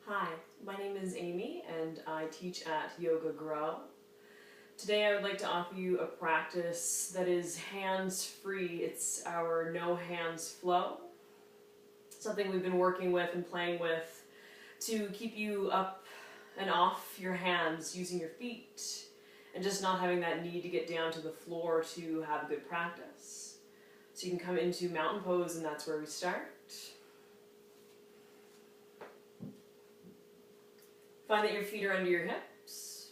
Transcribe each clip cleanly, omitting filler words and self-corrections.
Hi, my name is Amy and I teach at Yoga Grow. Today I would like to offer you a practice that is hands-free. It's our no hands flow. Something we've been working with and playing with to keep you up and off your hands using your feet and just not having that need to get down to the floor to have a good practice. So you can come into mountain pose and that's where we start. Find that your feet are under your hips.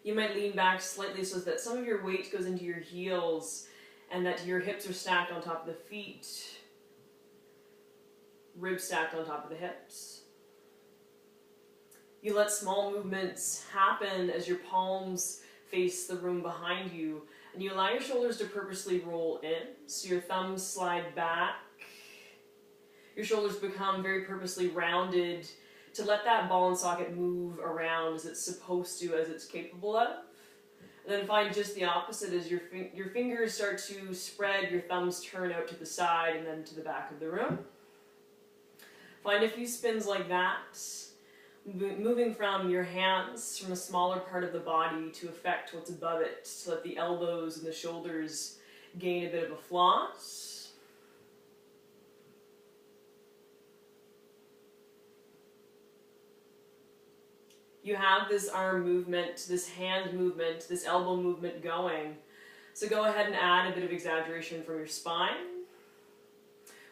You might lean back slightly so that some of your weight goes into your heels and that your hips are stacked on top of the feet, ribs stacked on top of the hips. You let small movements happen as your palms face the room behind you, and you allow your shoulders to purposely roll in, so your thumbs slide back. Your shoulders become very purposely rounded to let that ball and socket move around as it's supposed to, as it's capable of. And then find just the opposite as your fingers start to spread, your thumbs turn out to the side and then to the back of the room. Find a few spins like that, moving from your hands, from a smaller part of the body to affect what's above it, so that the elbows and the shoulders gain a bit of a floss. You have this arm movement, this hand movement, this elbow movement going. So go ahead and add a bit of exaggeration from your spine.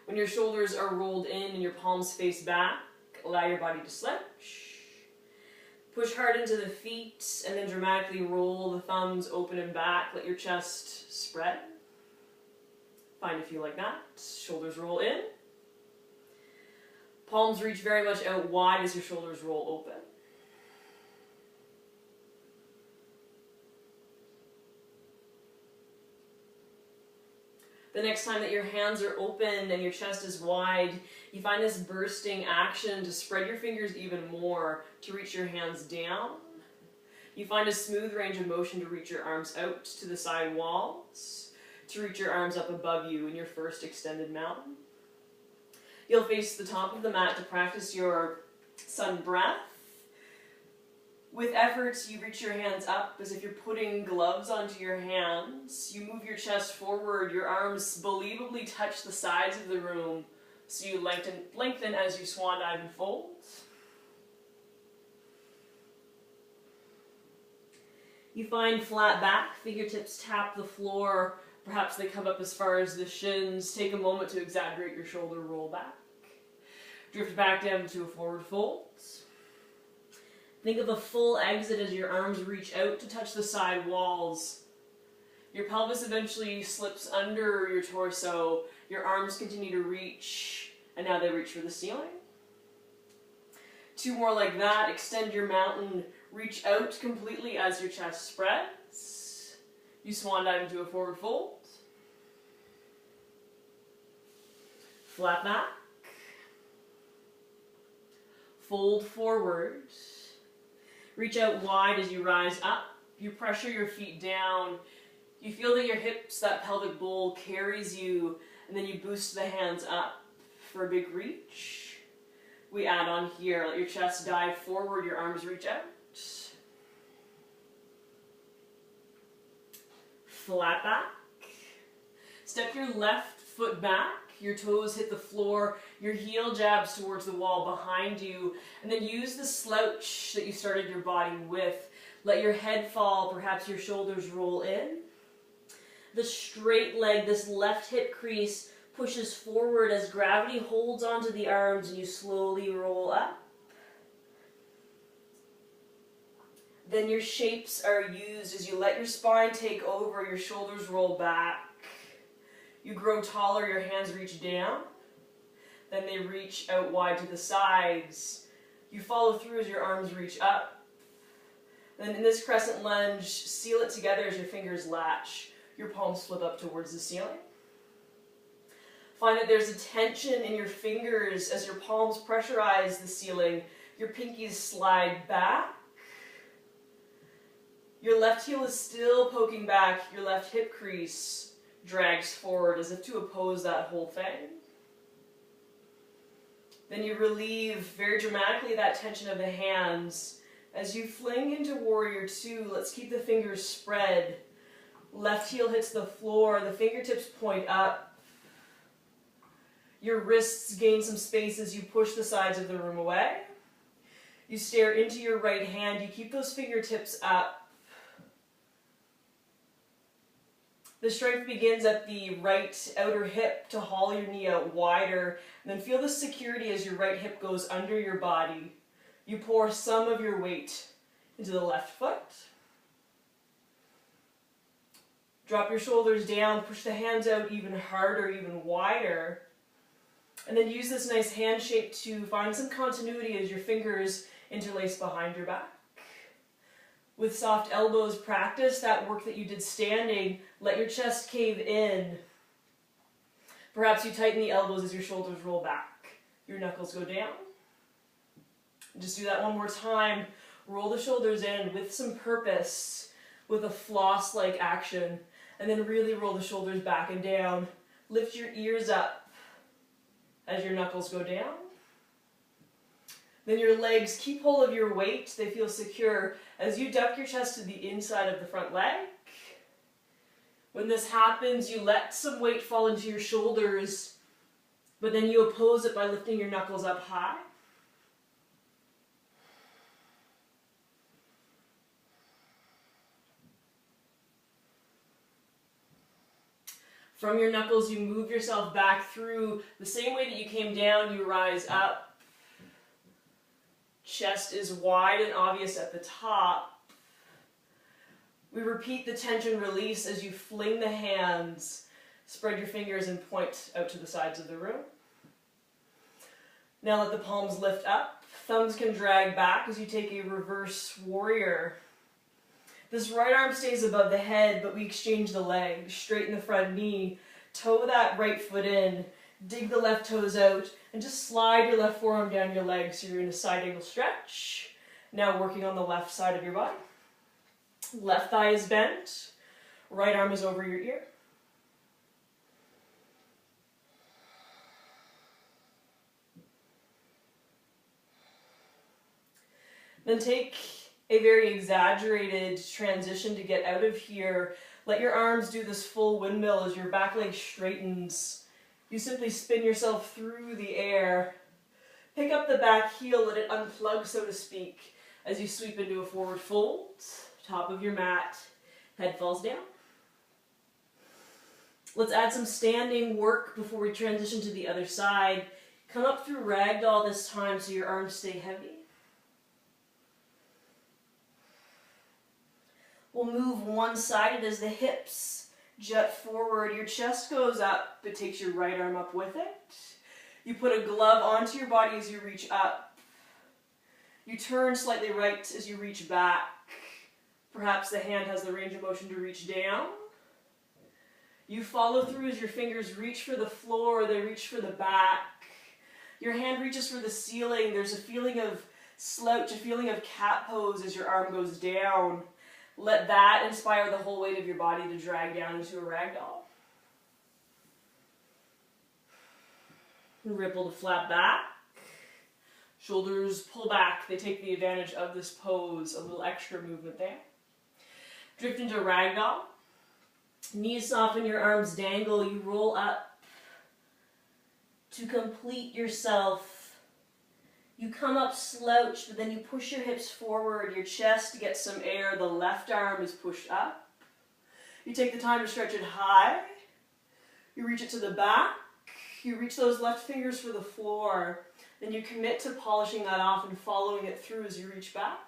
When your shoulders are rolled in and your palms face back, allow your body to slouch. Push hard into the feet and then dramatically roll the thumbs open and back. Let your chest spread. Find a few like that. Shoulders roll in. Palms reach very much out wide as your shoulders roll open. The next time that your hands are open and your chest is wide, you find this bursting action to spread your fingers even more, to reach your hands down. You find a smooth range of motion to reach your arms out to the side walls, to reach your arms up above you in your first extended mountain. You'll face the top of the mat to practice your sun breath. With effort, you reach your hands up as if you're putting gloves onto your hands. You move your chest forward, your arms believably touch the sides of the room, so you lengthen as you swan dive and fold. You find flat back, fingertips tap the floor, perhaps they come up as far as the shins. Take a moment to exaggerate your shoulder roll back. Drift back down to a forward fold. Think of a full exit as your arms reach out to touch the side walls. Your pelvis eventually slips under your torso. Your arms continue to reach, and now they reach for the ceiling. Two more like that. Extend your mountain. Reach out completely as your chest spreads. You swan dive into a forward fold. Flat back. Fold forward. Reach out wide as you rise up. You pressure your feet down. You feel that your hips, that pelvic bowl carries you, and then you boost the hands up for a big reach. We add on here. Let your chest dive forward, your arms reach out. Flat back. Step your left foot back. Your toes hit the floor, your heel jabs towards the wall behind you, and then use the slouch that you started your body with. Let your head fall, perhaps your shoulders roll in. The straight leg, this left hip crease, pushes forward as gravity holds onto the arms and you slowly roll up. Then your shapes are used as you let your spine take over, your shoulders roll back. You grow taller, your hands reach down, then they reach out wide to the sides. You follow through as your arms reach up. Then in this crescent lunge, seal it together as your fingers latch. Your palms flip up towards the ceiling. Find that there's a tension in your fingers as your palms pressurize the ceiling. Your pinkies slide back. Your left heel is still poking back, your left hip crease drags forward as if to oppose that whole thing. Then you relieve very dramatically that tension of the hands. As you fling into Warrior Two, let's keep the fingers spread. Left heel hits the floor, the fingertips point up. Your wrists gain some space as you push the sides of the room away. You stare into your right hand, you keep those fingertips up. The strength begins at the right outer hip to haul your knee out wider, and then feel the security as your right hip goes under your body. You pour some of your weight into the left foot. Drop your shoulders down, push the hands out even harder, even wider. And then use this nice hand shape to find some continuity as your fingers interlace behind your back. With soft elbows, practice that work that you did standing. Let your chest cave in. Perhaps you tighten the elbows as your shoulders roll back. Your knuckles go down. Just do that one more time. Roll the shoulders in with some purpose, with a floss-like action. And then really roll the shoulders back and down. Lift your ears up as your knuckles go down. Then your legs, keep hold of your weight. They feel secure as you duck your chest to the inside of the front leg. When this happens, you let some weight fall into your shoulders, but then you oppose it by lifting your knuckles up high. From your knuckles, you move yourself back through. The same way that you came down, you rise up. Chest is wide and obvious at the top. We repeat the tension release as you fling the hands, spread your fingers and point out to the sides of the room. Now let the palms lift up. Thumbs can drag back as you take a reverse warrior. This right arm stays above the head, but we exchange the legs. Straighten the front knee, toe that right foot in, dig the left toes out, and just slide your left forearm down your leg so you're in a side angle stretch. Now working on the left side of your body. Left thigh is bent, right arm is over your ear. Then take a very exaggerated transition to get out of here. Let your arms do this full windmill as your back leg straightens. You simply spin yourself through the air. Pick up the back heel, let it unplug, so to speak, as you sweep into a forward fold. Top of your mat, head falls down. Let's add some standing work before we transition to the other side. Come up through ragdoll this time so your arms stay heavy. We'll move one-sided as the hips jut forward. Your chest goes up, but takes your right arm up with it. You put a glove onto your body as you reach up. You turn slightly right as you reach back. Perhaps the hand has the range of motion to reach down. You follow through as your fingers reach for the floor, they reach for the back. Your hand reaches for the ceiling. There's a feeling of slouch, a feeling of cat pose as your arm goes down. Let that inspire the whole weight of your body to drag down into a ragdoll. Ripple to flat back. Shoulders pull back. They take the advantage of this pose. A little extra movement there. Drift into ragdoll. Knees soften, your arms dangle. You roll up to complete yourself. You come up slouched, but then you push your hips forward, your chest gets some air, the left arm is pushed up. You take the time to stretch it high. You reach it to the back. You reach those left fingers for the floor. Then you commit to polishing that off and following it through as you reach back.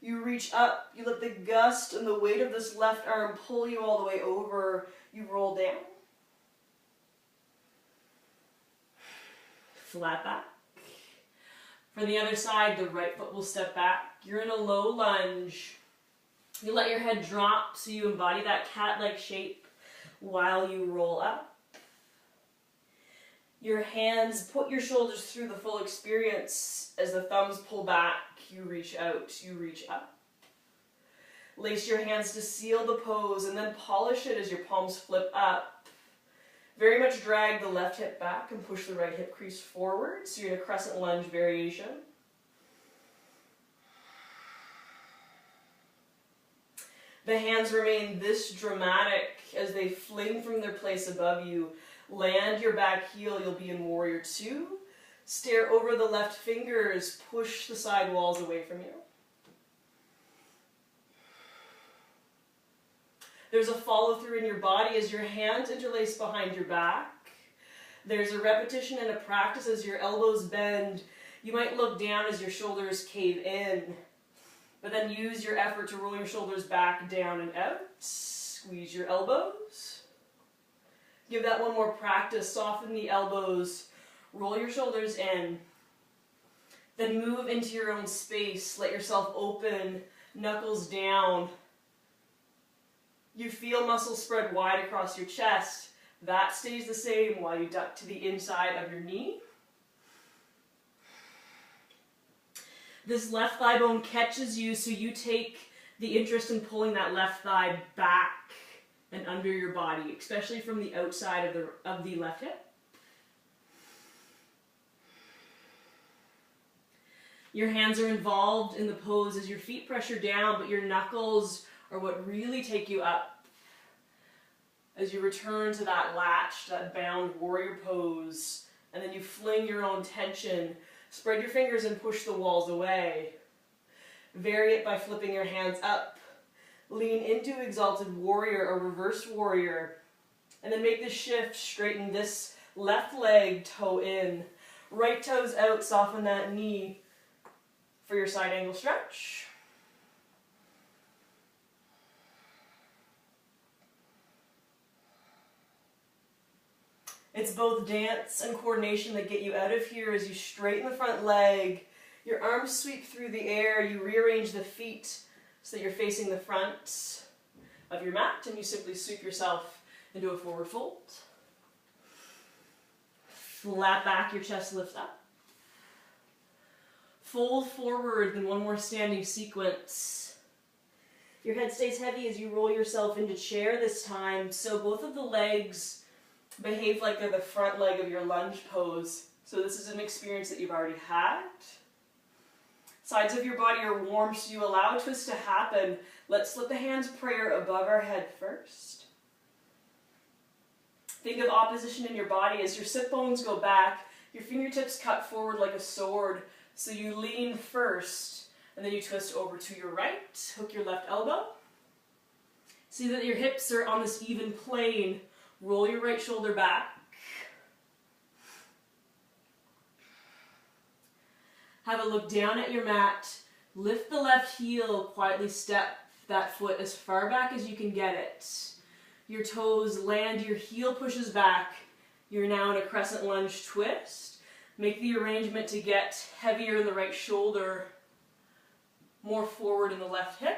You reach up, you let the gust and the weight of this left arm pull you all the way over. You roll down. Flat back. For the other side, the right foot will step back. You're in a low lunge. You let your head drop so you embody that cat-like shape while you roll up. Your hands put your shoulders through the full experience. As the thumbs pull back, you reach out, you reach up. Lace your hands to seal the pose and then polish it as your palms flip up. Very much drag the left hip back and push the right hip crease forward. So you're in a crescent lunge variation. The hands remain this dramatic as they fling from their place above you. Land your back heel, you'll be in warrior two. Stare over the left fingers, push the side walls away from you. There's a follow through in your body as your hands interlace behind your back. There's a repetition and a practice as your elbows bend. You might look down as your shoulders cave in, but then use your effort to roll your shoulders back, down, and out. Squeeze your elbows. Give that one more practice. Soften the elbows. Roll your shoulders in. Then move into your own space. Let yourself open. Knuckles down. You feel muscles spread wide across your chest. That stays the same while you duck to the inside of your knee. This left thigh bone catches you, so you take the interest in pulling that left thigh back and under your body, especially from the outside of the left hip. Your hands are involved in the pose as your feet pressure down, but your knuckles are what really take you up as you return to that latch, that bound warrior pose, and then you fling your own tension. Spread your fingers and push the walls away. Vary it by flipping your hands up. Lean into exalted warrior or reverse warrior. And then make the shift, straighten this left leg, toe in. Right toes out, soften that knee for your side angle stretch. It's both dance and coordination that get you out of here as you straighten the front leg. Your arms sweep through the air. You rearrange the feet so that you're facing the front of your mat, and you simply sweep yourself into a forward fold. Flat back, your chest lifts up. Fold forward, then one more standing sequence. Your head stays heavy as you roll yourself into chair this time, so both of the legs behave like they're the front leg of your lunge pose. So this is an experience that you've already had. Sides of your body are warm, so you allow a twist to happen. Let's let the hands prayer above our head first. Think of opposition in your body as your sit bones go back, your fingertips cut forward like a sword. So you lean first, and then you twist over to your right. Hook your left elbow. See that your hips are on this even plane. Roll your right shoulder back. Have a look down at your mat. Lift the left heel, quietly step that foot as far back as you can get it. Your toes land, your heel pushes back. You're now in a crescent lunge twist. Make the arrangement to get heavier in the right shoulder, more forward in the left hip.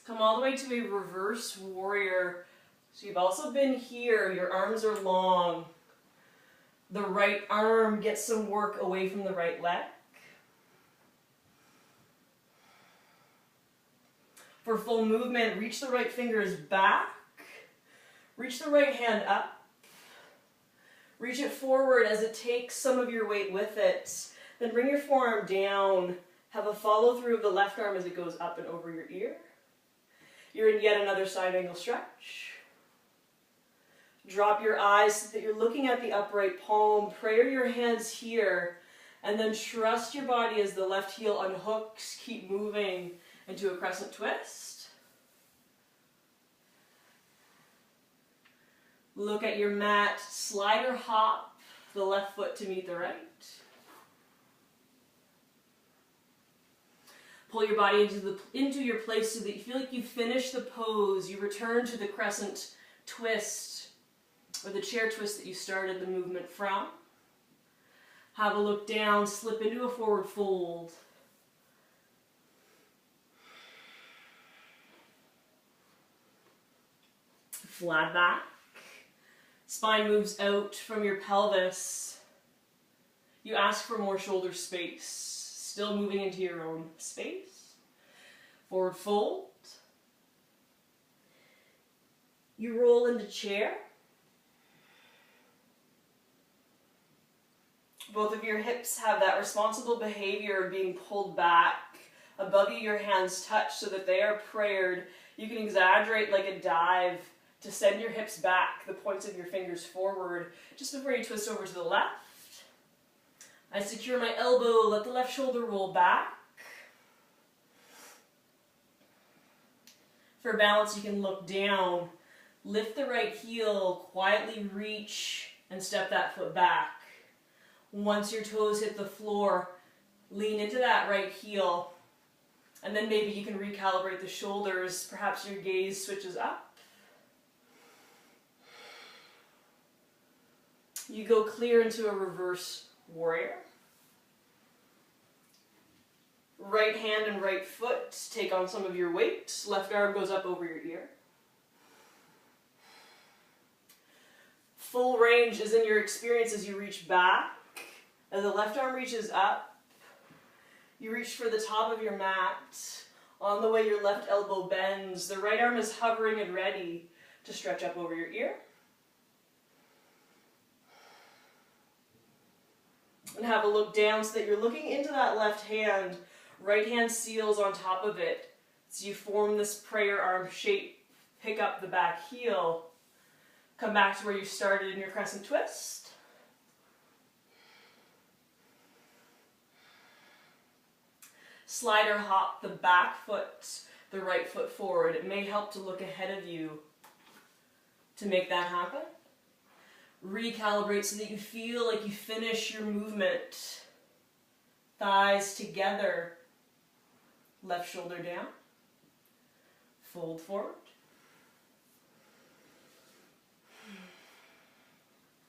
Come all the way to a reverse warrior. So you've also been here, your arms are long. The right arm gets some work away from the right leg. For full movement, reach the right fingers back. Reach the right hand up. Reach it forward as it takes some of your weight with it. Then bring your forearm down. Have a follow through of the left arm as it goes up and over your ear. You're in yet another side angle stretch. Drop your eyes so that you're looking at the upright palm. Prayer your hands here, and then trust your body as the left heel unhooks. Keep moving into a crescent twist. Look at your mat. Slide or hop the left foot to meet the right. Pull your body into your place so that you feel like you finish the pose. You return to the crescent twist or the chair twist that you started the movement from. Have a look down, slip into a forward fold. Flat back. Spine moves out from your pelvis. You ask for more shoulder space. Still moving into your own space. Forward fold. You roll into chair. Both of your hips have that responsible behavior of being pulled back. Above you, your hands touch so that they are prayered. You can exaggerate like a dive to send your hips back, the points of your fingers forward, just before you twist over to the left. I secure my elbow, let the left shoulder roll back. For balance, you can look down, lift the right heel, quietly reach, and step that foot back. Once your toes hit the floor, lean into that right heel, and then maybe you can recalibrate the shoulders. Perhaps your gaze switches up. You go clear into a reverse warrior. Right hand and right foot take on some of your weight. Left arm goes up over your ear. Full range is in your experience as you reach back. As the left arm reaches up, you reach for the top of your mat. On the way, your left elbow bends. The right arm is hovering and ready to stretch up over your ear. And have a look down so that you're looking into that left hand. Right hand seals on top of it. So you form this prayer arm shape. Pick up the back heel. Come back to where you started in your crescent twist. Slide or hop the back foot, the right foot forward. It may help to look ahead of you to make that happen. Recalibrate so that you feel like you finish your movement. Thighs together. Left shoulder down. Fold forward.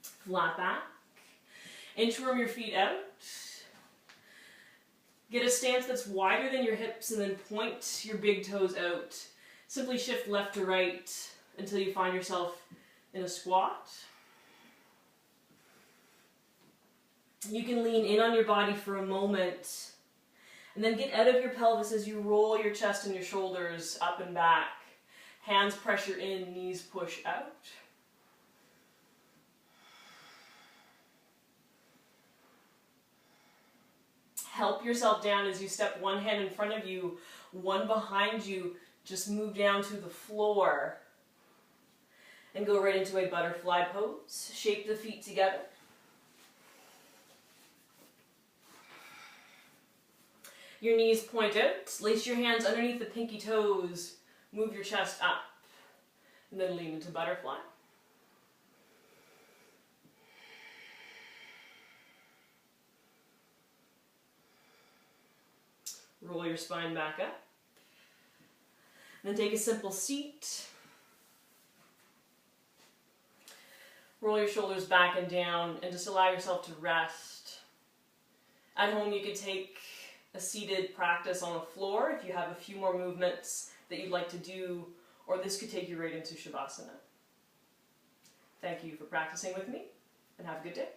Flat back. Inchworm your feet out. Get a stance that's wider than your hips and then point your big toes out. Simply shift left to right until you find yourself in a squat. You can lean in on your body for a moment and then get out of your pelvis as you roll your chest and your shoulders up and back. Hands pressure in, knees push out. Help yourself down as you step one hand in front of you, one behind you. Just move down to the floor and go right into a butterfly pose. Shape the feet together. Your knees point out. Lace your hands underneath the pinky toes. Move your chest up. And then lean into butterfly. Roll your spine back up. Then take a simple seat. Roll your shoulders back and down and just allow yourself to rest. At home you could take a seated practice on the floor if you have a few more movements that you'd like to do, or this could take you right into Shavasana. Thank you for practicing with me, and have a good day.